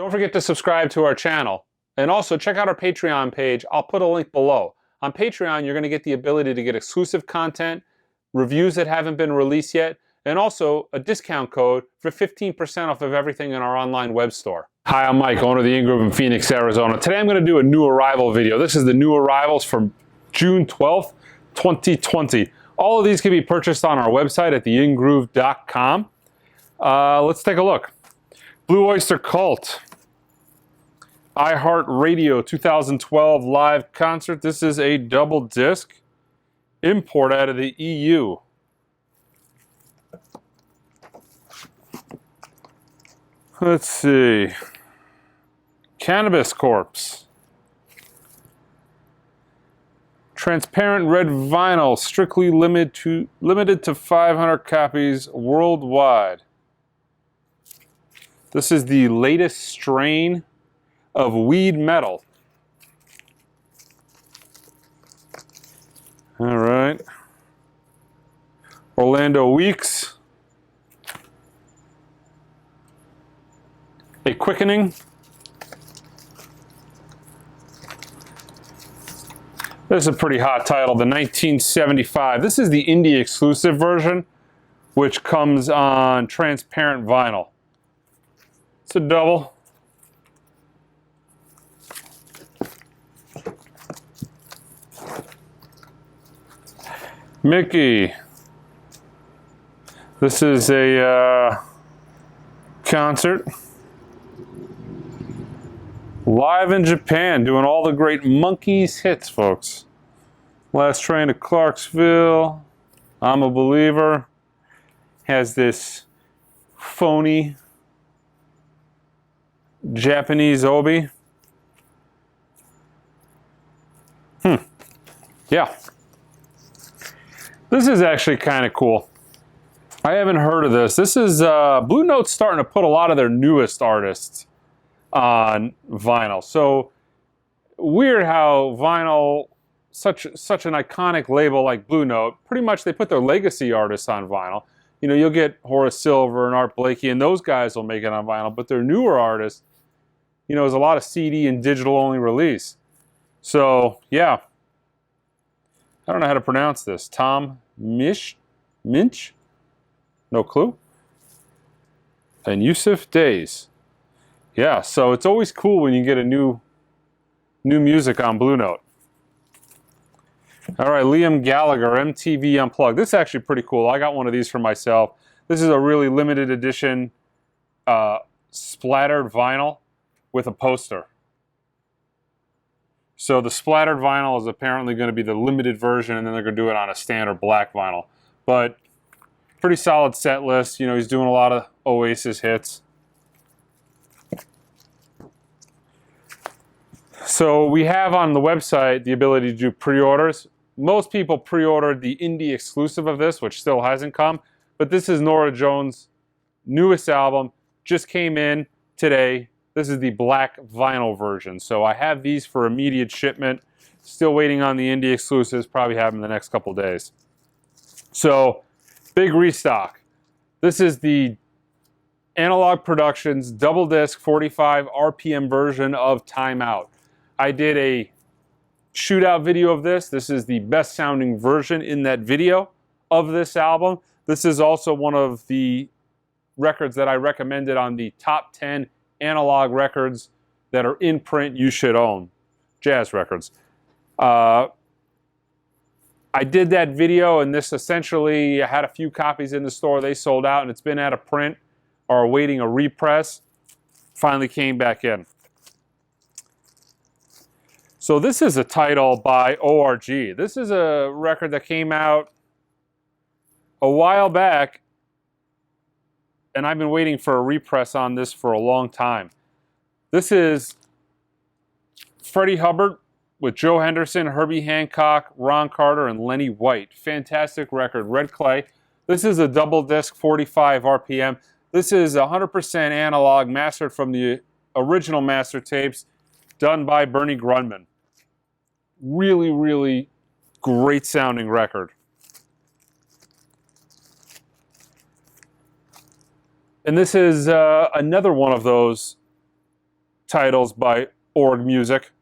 Don't forget to subscribe to our channel. And also check out our Patreon page. I'll put a link below. On Patreon, you're going to get the ability to get exclusive content, reviews that haven't been released yet, and also a discount code for 15% off of everything in our online web store. Hi, I'm Mike, owner of the Inn Group in Phoenix, Arizona. Today I'm going to do a new arrival video. This is the new arrivals from June 12th, 2020. All of these can be purchased on our website at theingroove.com. Let's take a look. Blue Oyster Cult. iHeartRadio 2012 live concert. This is a double disc import out of the EU. Let's see. Cannabis Corpse. Transparent red vinyl, strictly limited to 500 copies worldwide. This is the latest strain of weed metal. All right. Orlando Weeks. A Quickening. This is a pretty hot title, the 1975. This is the indie exclusive version, which comes on transparent vinyl. It's a double. Mickey. This is a concert. Live in Japan, doing all the great Monkees hits, folks. Last Train to Clarksville. I'm a Believer. Has this phony Japanese obi. Yeah. This is actually kind of cool. I haven't heard of this. This is Blue Note's starting to put a lot of their newest artists on vinyl. So weird how vinyl, such an iconic label like Blue Note, pretty much they put their legacy artists on vinyl. You know, you'll get Horace Silver and Art Blakey, and those guys will make it on vinyl, but their newer artists, you know, there's a lot of CD and digital only release. So yeah, I don't know how to pronounce this. Tom Minch? No clue. And Yusuf Days. Yeah, so it's always cool when you get a new music on Blue Note. All right, Liam Gallagher, MTV Unplugged. This is actually pretty cool. I got one of these for myself. This is a really limited edition splattered vinyl with a poster. So the splattered vinyl is apparently going to be the limited version, and then they're going to do it on a standard black vinyl. But pretty solid set list. You know, he's doing a lot of Oasis hits. So we have on the website the ability to do pre-orders. Most people pre-ordered the indie exclusive of this, which still hasn't come. But this is Norah Jones' newest album. Just came in today. This is the black vinyl version. So I have these for immediate shipment. Still waiting on the indie exclusives. Probably have them in the next couple days. So big restock. This is the Analog Productions double disc 45 RPM version of Time Out. I did a shootout video of this. This is the best sounding version in that video of this album. This is also one of the records that I recommended on the top 10 analog records that are in print you should own. Jazz records. I did that video, and this essentially had a few copies in the store. They sold out, and it's been out of print or awaiting a repress. Finally came back in. So this is a title by ORG. This is a record that came out a while back, and I've been waiting for a repress on this for a long time. This is Freddie Hubbard with Joe Henderson, Herbie Hancock, Ron Carter, and Lenny White. Fantastic record, Red Clay. This is a double disc 45 RPM. This is 100% analog, mastered from the original master tapes done by Bernie Grundman. Really, really great sounding record. And this is another one of those titles by Org Music.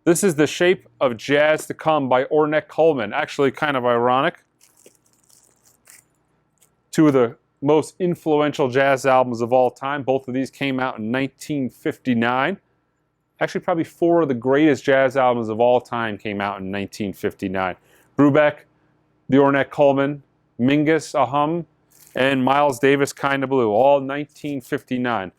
This is The Shape of Jazz to Come by Ornette Coleman. Actually, kind of ironic. Two of the most influential jazz albums of all time. Both of these came out in 1959. Actually, probably four of the greatest jazz albums of all time came out in 1959. Brubeck, the Ornette Coleman, Mingus, Ahum, and Miles Davis, Kinda Blue, all 1959.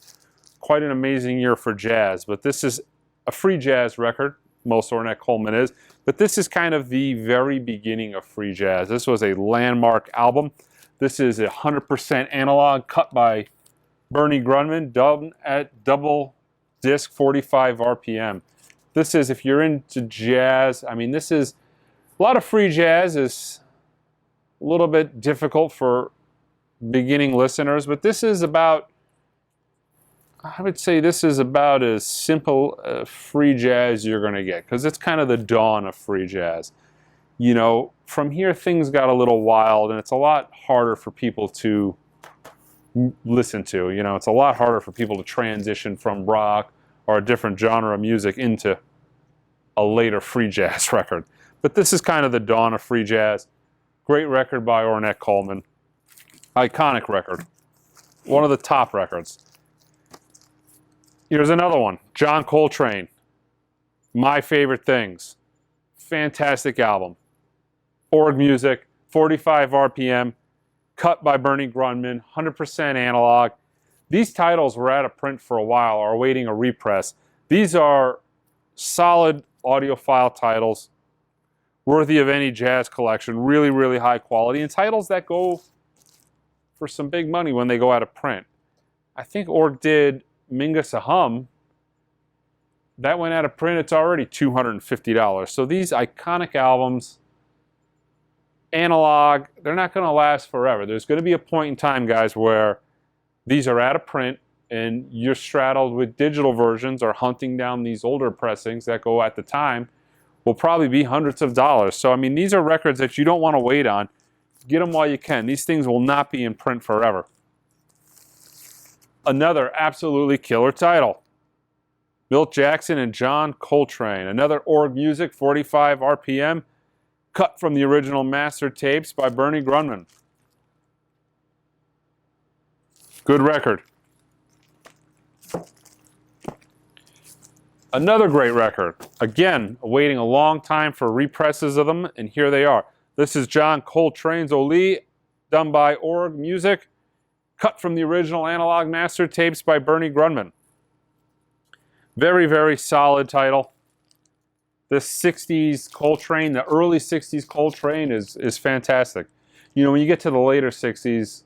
Quite an amazing year for jazz, but this is a free jazz record. Most Ornette Coleman is, but this is kind of the very beginning of free jazz. This was a landmark album. This is 100% analog, cut by Bernie Grundman, done at double disc, 45 RPM. This is, if you're into jazz, I mean, this is, a lot of free jazz is a little bit difficult for beginning listeners, but this is about, I would say this is about as simple free jazz you're going to get, because it's kind of the dawn of free jazz. You know, from here things got a little wild, and it's a lot harder for people to listen to. You know, it's a lot harder for people to transition from rock or a different genre of music into a later free jazz record. But this is kind of the dawn of free jazz. Great record by Ornette Coleman. Iconic record. One of the top records. Here's another one, John Coltrane, My Favorite Things. Fantastic album. Org Music, 45 RPM, cut by Bernie Grundman, 100% analog. These titles were out of print for a while, are awaiting a repress. These are solid audiophile titles, worthy of any jazz collection, really, really high quality, and titles that go for some big money when they go out of print. I think Org did Mingus Ahum. That went out of print, it's already $250. So these iconic albums, analog, they're not going to last forever. There's going to be a point in time, guys, where these are out of print and you're straddled with digital versions or hunting down these older pressings that go at the time will probably be hundreds of dollars. So, I mean, these are records that you don't want to wait on. Get them while you can. These things will not be in print forever. Another absolutely killer title. Milt Jackson and John Coltrane. Another Org Music, 45 RPM, cut from the original master tapes by Bernie Grundman. Good record. Another great record. Again, waiting a long time for represses of them, and here they are. This is John Coltrane's Oli, done by Org Music, cut from the original analog master tapes by Bernie Grundman. Very, very solid title. This 60s Coltrane, the early 60s Coltrane is fantastic. You know, when you get to the later 60s,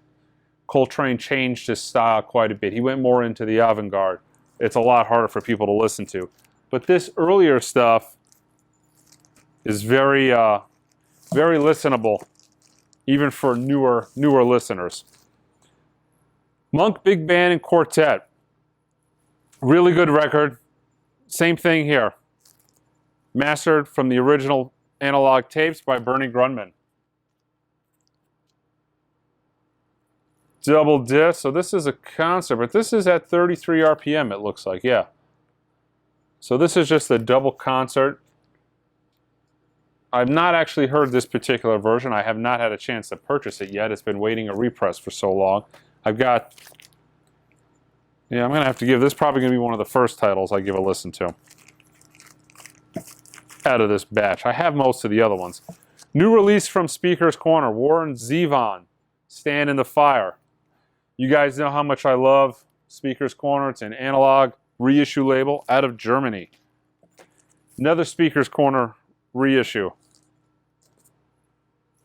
Coltrane changed his style quite a bit. He went more into the avant-garde. It's a lot harder for people to listen to. But this earlier stuff is very, very listenable, even for newer listeners. Monk Big Band and Quartet. Really good record. Same thing here. Mastered from the original analog tapes by Bernie Grundman. Double disc. So this is a concert, but this is at 33 RPM, it looks like. Yeah. So this is just a double concert. I've not actually heard this particular version. I have not had a chance to purchase it yet. It's been waiting a repress for so long. I've got... Yeah, I'm going to have to give this, probably going to be one of the first titles I give a listen to out of this batch. I have most of the other ones. New release from Speaker's Corner, Warren Zevon, Stand in the Fire. You guys know how much I love Speaker's Corner. It's an analog reissue label out of Germany. Another Speaker's Corner reissue.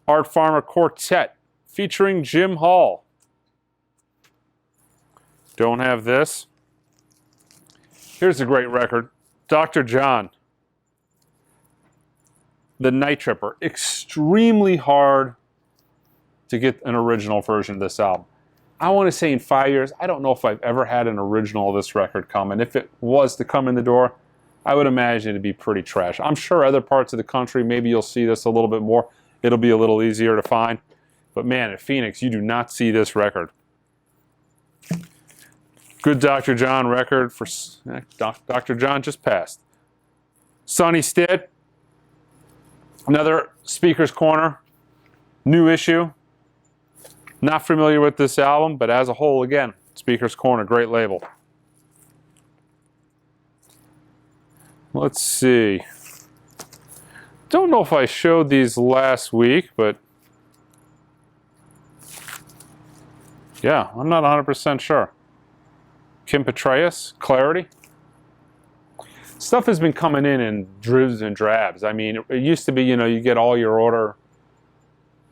Art Farmer Quartet featuring Jim Hall. Don't have this. Here's a great record. Dr. John. The Night Tripper. Extremely hard to get an original version of this album. I want to say in 5 years, I don't know if I've ever had an original of this record come. And if it was to come in the door, I would imagine it'd be pretty trash. I'm sure other parts of the country, maybe you'll see this a little bit more. It'll be a little easier to find. But man, in Phoenix, you do not see this record. Good Dr. John record for Dr. John just passed. Sonny Stitt, another Speaker's Corner, new issue. Not familiar with this album, but as a whole, again, Speaker's Corner, great label. Let's see. Don't know if I showed these last week, but yeah, I'm not 100% sure. Kim Petras, Clarity. Stuff has been coming in dribs and drabs. I mean, it used to be, you know, you get all your order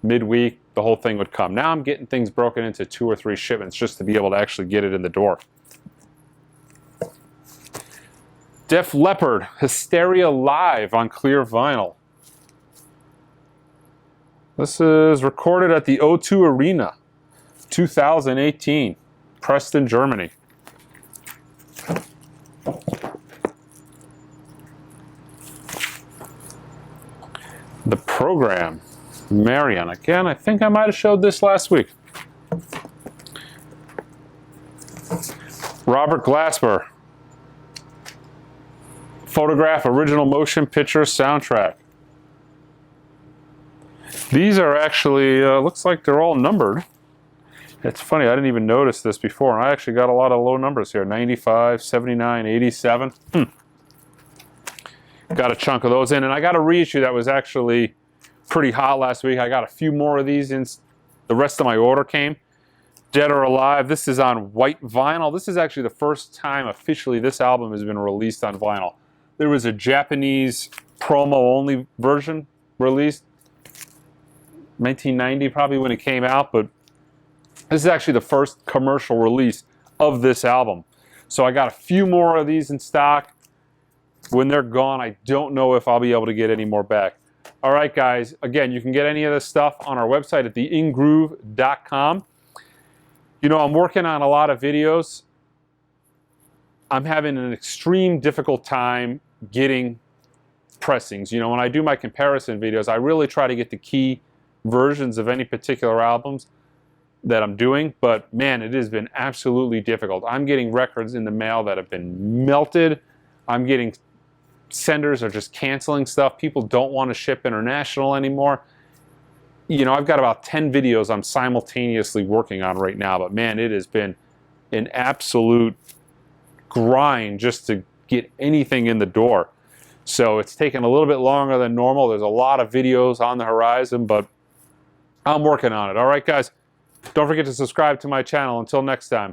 midweek, the whole thing would come. Now I'm getting things broken into 2 or 3 shipments just to be able to actually get it in the door. Def Leppard, Hysteria Live on clear vinyl. This is recorded at the O2 Arena, 2018, Preston, Germany. The Program, Marion. Again, I think I might have showed this last week. Robert Glasper, Photograph Original Motion Picture Soundtrack. These are actually, looks like they're all numbered. It's funny, I didn't even notice this before. I actually got a lot of low numbers here, 95, 79, 87. Got a chunk of those in, and I got a reissue that was actually pretty hot last week. I got a few more of these in. The rest of my order came. Dead or Alive, this is on white vinyl. This is actually the first time officially this album has been released on vinyl. There was a Japanese promo-only version released, 1990 probably when it came out, but this is actually the first commercial release of this album. So I got a few more of these in stock. When they're gone, I don't know if I'll be able to get any more back. All right, guys. Again, you can get any of this stuff on our website at theingroove.com. You know, I'm working on a lot of videos. I'm having an extreme difficult time getting pressings. You know, when I do my comparison videos, I really try to get the key versions of any particular albums that I'm doing, but man, it has been absolutely difficult. I'm getting records in the mail that have been melted. I'm getting senders are just canceling stuff. People don't want to ship international anymore. You know, I've got about 10 videos I'm simultaneously working on right now, but man, it has been an absolute grind just to get anything in the door. So it's taken a little bit longer than normal. There's a lot of videos on the horizon, but I'm working on it. All right, guys, don't forget to subscribe to my channel. Until next time.